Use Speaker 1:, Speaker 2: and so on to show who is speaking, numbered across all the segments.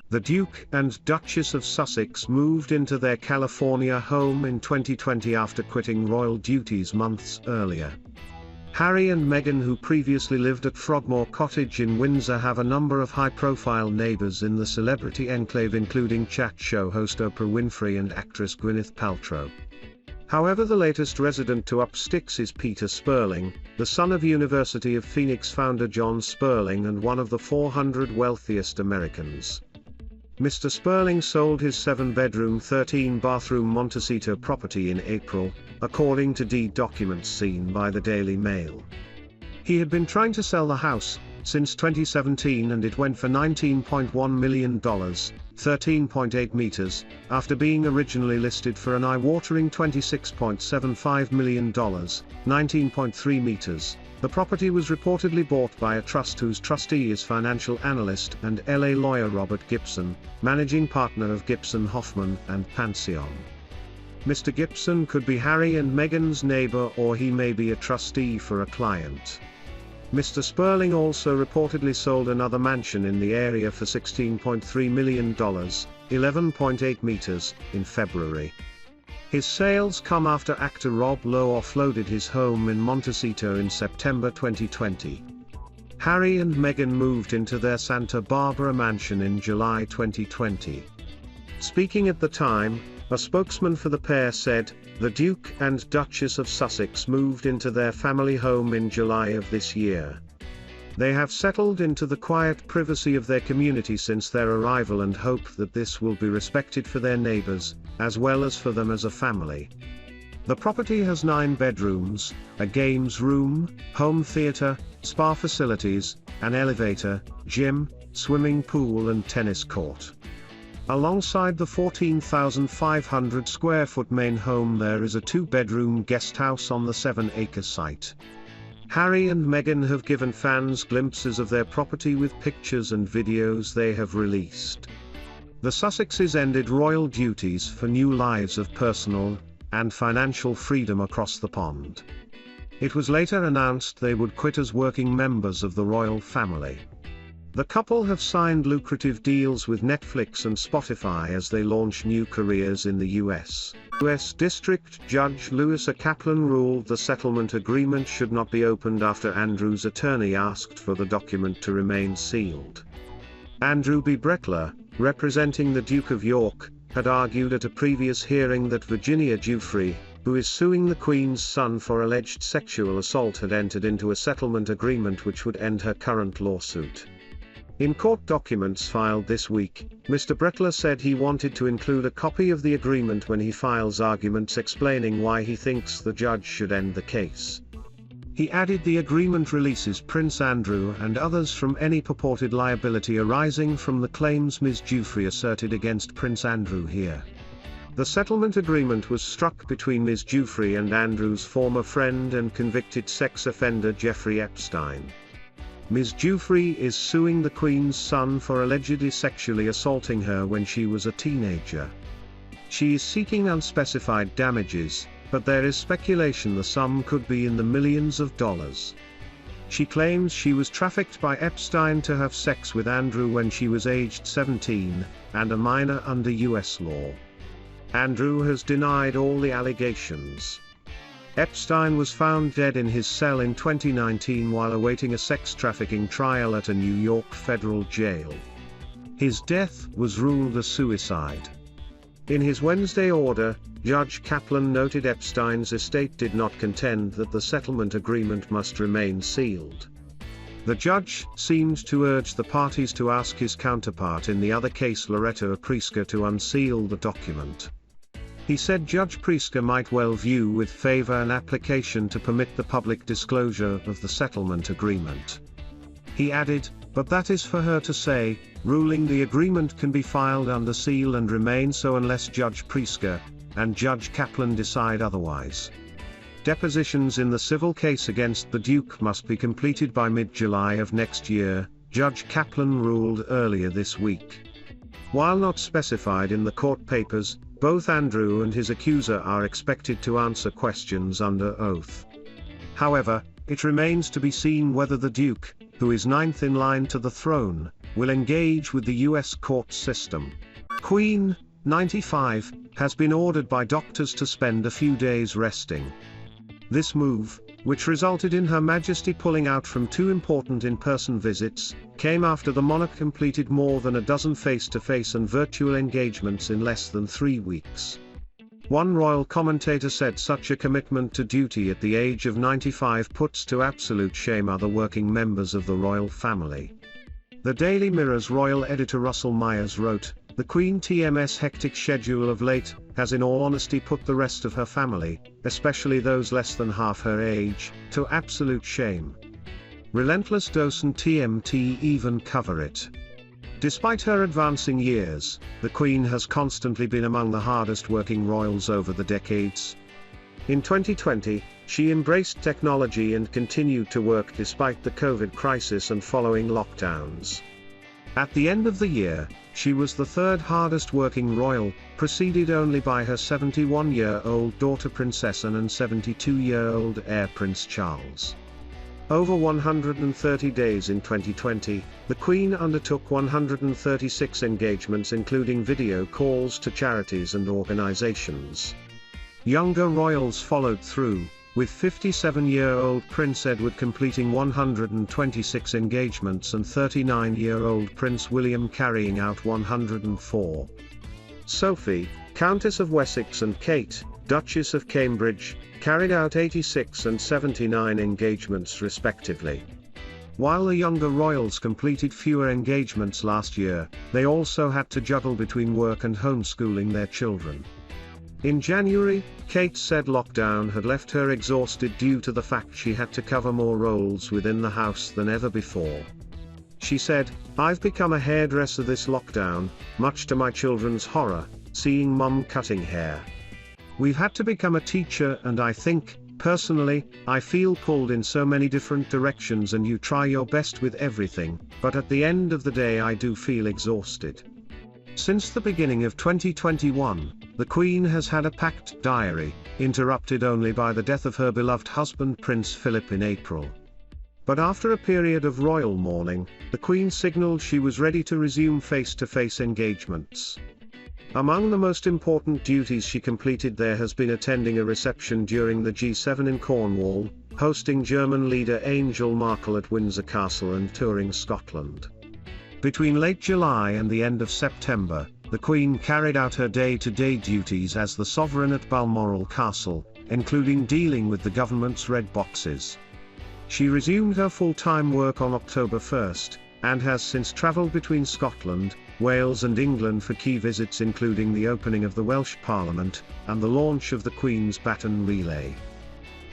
Speaker 1: The Duke and Duchess of Sussex moved into their California home in 2020 after quitting royal duties months earlier. Harry and Meghan, who previously lived at Frogmore Cottage in Windsor, have a number of high-profile neighbours in the celebrity enclave, including chat show host Oprah Winfrey and actress Gwyneth Paltrow. However, the latest resident to up sticks is Peter Sperling, the son of University of Phoenix founder John Sperling and one of the 400 wealthiest Americans. Mr. Sperling sold his 7-bedroom 13-bathroom Montecito property in April, according to deed documents seen by the Daily Mail. He had been trying to sell the house since 2017, and it went for $19.1 million, 13.8 meters, after being originally listed for an eye-watering $26.75 million, 19.3 meters. The property was reportedly bought by a trust whose trustee is financial analyst and LA lawyer Robert Gipson, managing partner of Gipson Hoffman and Pancione. Mr. Gipson could be Harry and Meghan's neighbour, or he may be a trustee for a client. Mr. Sperling also reportedly sold another mansion in the area for $16.3 million, 11.8 meters, in February. His sales come after actor Rob Lowe offloaded his home in Montecito in September 2020. Harry and Meghan moved into their Santa Barbara mansion in July 2020. Speaking at the time, a spokesman for the pair said, "The Duke and Duchess of Sussex moved into their family home in July of this year. They have settled into the quiet privacy of their community since their arrival and hope that this will be respected for their neighbours, as well as for them as a family." The property has 9 bedrooms, a games room, home theatre, spa facilities, an elevator, gym, swimming pool and tennis court. Alongside the 14,500 square foot main home, there is a 2-bedroom guest house on the 7-acre site. Harry and Meghan have given fans glimpses of their property with pictures and videos they have released. The Sussexes ended royal duties for new lives of personal and financial freedom across the pond. It was later announced they would quit as working members of the royal family. The couple have signed lucrative deals with Netflix and Spotify as they launch new careers in the U.S. U.S. District Judge Louisa Kaplan ruled the settlement agreement should not be opened after Andrew's attorney asked for the document to remain sealed. Andrew B. Breckler, representing the Duke of York, had argued at a previous hearing that Virginia Giuffre, who is suing the Queen's son for alleged sexual assault, had entered into a settlement agreement which would end her current lawsuit. In court documents filed this week, Mr. Breckler said he wanted to include a copy of the agreement when he files arguments explaining why he thinks the judge should end the case. He added the agreement releases Prince Andrew and others from any purported liability arising from the claims Ms. Giuffre asserted against Prince Andrew here. The settlement agreement was struck between Ms. Giuffre and Andrew's former friend and convicted sex offender Jeffrey Epstein. Ms. Giuffre is suing the Queen's son for allegedly sexually assaulting her when she was a teenager. She is seeking unspecified damages, but there is speculation the sum could be in the millions of dollars. She claims she was trafficked by Epstein to have sex with Andrew when she was aged 17, and a minor under U.S. law. Andrew has denied all the allegations. Epstein was found dead in his cell in 2019 while awaiting a sex trafficking trial at a New York federal jail. His death was ruled a suicide. In his Wednesday order, Judge Kaplan noted Epstein's estate did not contend that the settlement agreement must remain sealed. The judge seemed to urge the parties to ask his counterpart in the other case, Loretta Priska, to unseal the document. He said Judge Priska might well view with favor an application to permit the public disclosure of the settlement agreement. He added, "But that is for her to say, ruling the agreement can be filed under seal and remain so unless Judge Priska and Judge Kaplan decide otherwise." Depositions in the civil case against the Duke must be completed by mid-July of next year, Judge Kaplan ruled earlier this week. While not specified in the court papers, both Andrew and his accuser are expected to answer questions under oath. However, it remains to be seen whether the Duke, who is 9th in line to the throne, will engage with the US court system. Queen, 95, has been ordered by doctors to spend a few days resting. This move, which resulted in Her Majesty pulling out from 2 important in-person visits, came after the monarch completed more than a dozen face-to-face and virtual engagements in less than 3 weeks. One royal commentator said such a commitment to duty at the age of 95 puts to absolute shame other working members of the royal family. The Daily Mirror's royal editor Russell Myers wrote, "The Queen TM's hectic schedule of late has in all honesty put the rest of her family, especially those less than half her age, to absolute shame. Relentless dose and TMT even cover it." Despite her advancing years, the Queen has constantly been among the hardest working royals over the decades. In 2020, she embraced technology and continued to work despite the COVID crisis and following lockdowns. At the end of the year, she was the 3rd hardest working royal, preceded only by her 71-year-old daughter Princess Anne and 72-year-old heir Prince Charles. Over 130 days in 2020, the Queen undertook 136 engagements including video calls to charities and organizations. Younger royals followed through, with 57-year-old Prince Edward completing 126 engagements and 39-year-old Prince William carrying out 104. Sophie, Countess of Wessex and Kate, Duchess of Cambridge, carried out 86 and 79 engagements respectively. While the younger royals completed fewer engagements last year, they also had to juggle between work and homeschooling their children. In January, Kate said lockdown had left her exhausted due to the fact she had to cover more roles within the house than ever before. She said, "I've become a hairdresser this lockdown, much to my children's horror, seeing mum cutting hair. We've had to become a teacher and I think, personally, I feel pulled in so many different directions and you try your best with everything, but at the end of the day I do feel exhausted." Since the beginning of 2021, the Queen has had a packed diary, interrupted only by the death of her beloved husband Prince Philip in April. But after a period of royal mourning, the Queen signaled she was ready to resume face-to-face engagements. Among the most important duties she completed there has been attending a reception during the G7 in Cornwall, hosting German leader Angela Markle at Windsor Castle and touring Scotland. Between late July and the end of September, the Queen carried out her day-to-day duties as the sovereign at Balmoral Castle, including dealing with the government's red boxes. She resumed her full-time work on October 1st, and has since travelled between Scotland, Wales and England for key visits including the opening of the Welsh Parliament, and the launch of the Queen's Baton Relay.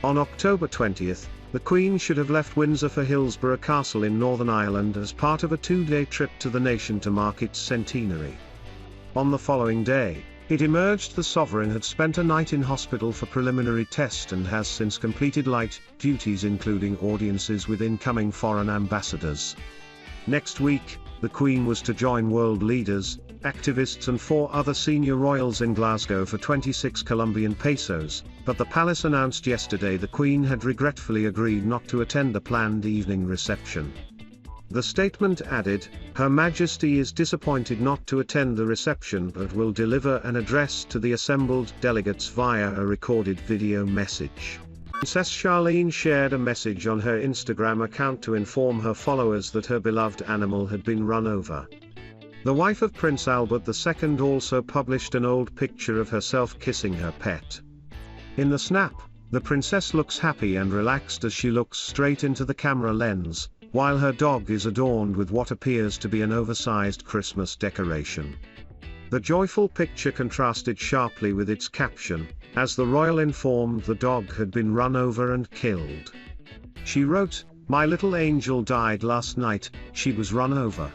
Speaker 1: On October 20th, the Queen should have left Windsor for Hillsborough Castle in Northern Ireland as part of a 2-day trip to the nation to mark its centenary. On the following day, it emerged the sovereign had spent a night in hospital for preliminary test and has since completed light duties including audiences with incoming foreign ambassadors. Next week, the Queen was to join world leaders, activists and 4 other senior royals in Glasgow for 26 Colombian pesos, but the palace announced yesterday the Queen had regretfully agreed not to attend the planned evening reception. The statement added, "Her Majesty is disappointed not to attend the reception but will deliver an address to the assembled delegates via a recorded video message." Princess Charlene shared a message on her Instagram account to inform her followers that her beloved animal had been run over. The wife of Prince Albert II also published an old picture of herself kissing her pet. In the snap, the princess looks happy and relaxed as she looks straight into the camera lens, while her dog is adorned with what appears to be an oversized Christmas decoration. The joyful picture contrasted sharply with its caption, as the royal informed the dog had been run over and killed. She wrote, "My little angel died last night, she was run over.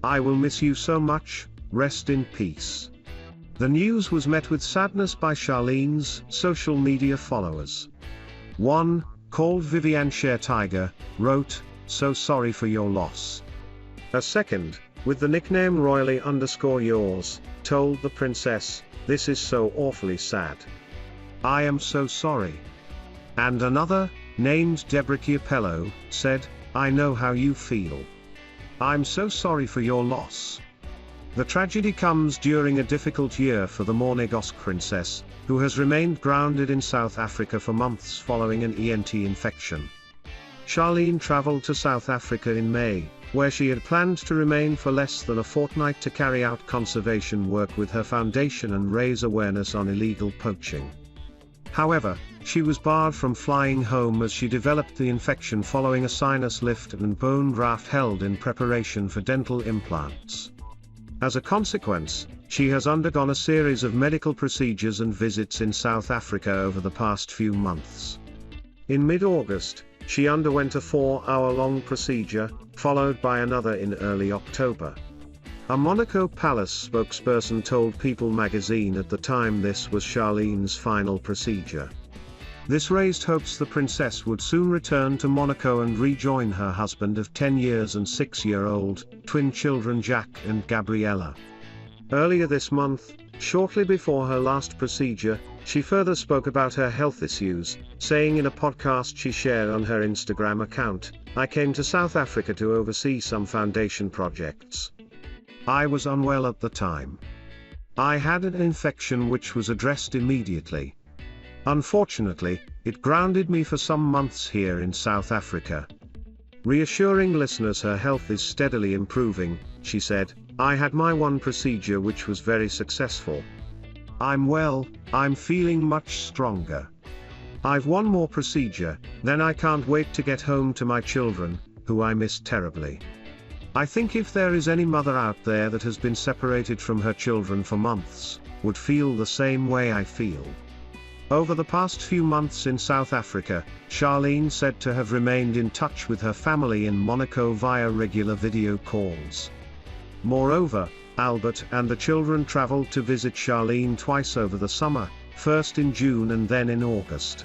Speaker 1: I will miss you so much, rest in peace." The news was met with sadness by Charlene's social media followers. One, called Viviane Cher Tiger, wrote, "So sorry for your loss." A second, with the nickname Royally_yours, told the princess, "This is so awfully sad. I am so sorry." And another, named Deborah Chiapello, said, "I know how you feel." I'm so sorry for your loss. The tragedy comes during a difficult year for the Monegasque princess, who has remained grounded in South Africa for months following an ENT infection. Charlene travelled to South Africa in May, where she had planned to remain for less than a fortnight to carry out conservation work with her foundation and raise awareness on illegal poaching. However, she was barred from flying home as she developed the infection following a sinus lift and bone graft held in preparation for dental implants. As a consequence, she has undergone a series of medical procedures and visits in South Africa over the past few months. In mid-August, she underwent a 4-hour-long procedure, followed by another in early October. A Monaco Palace spokesperson told People magazine at the time this was Charlene's final procedure. This raised hopes the princess would soon return to Monaco and rejoin her husband of 10 years and 6-year-old twin children Jack and Gabriella. Earlier this month, shortly before her last procedure, she further spoke about her health issues, saying in a podcast she shared on her Instagram account, "I came to South Africa to oversee some foundation projects. I was unwell at the time. I had an infection which was addressed immediately. Unfortunately, it grounded me for some months here in South Africa." Reassuring listeners her health is steadily improving, she said, "I had my one procedure which was very successful. I'm well, I'm feeling much stronger. I've one more procedure, then I can't wait to get home to my children, who I miss terribly. I think if there is any mother out there that has been separated from her children for months, would feel the same way I feel." Over the past few months in South Africa, Charlene said to have remained in touch with her family in Monaco via regular video calls. Moreover, Albert and the children traveled to visit Charlene twice over the summer, first in June and then in August.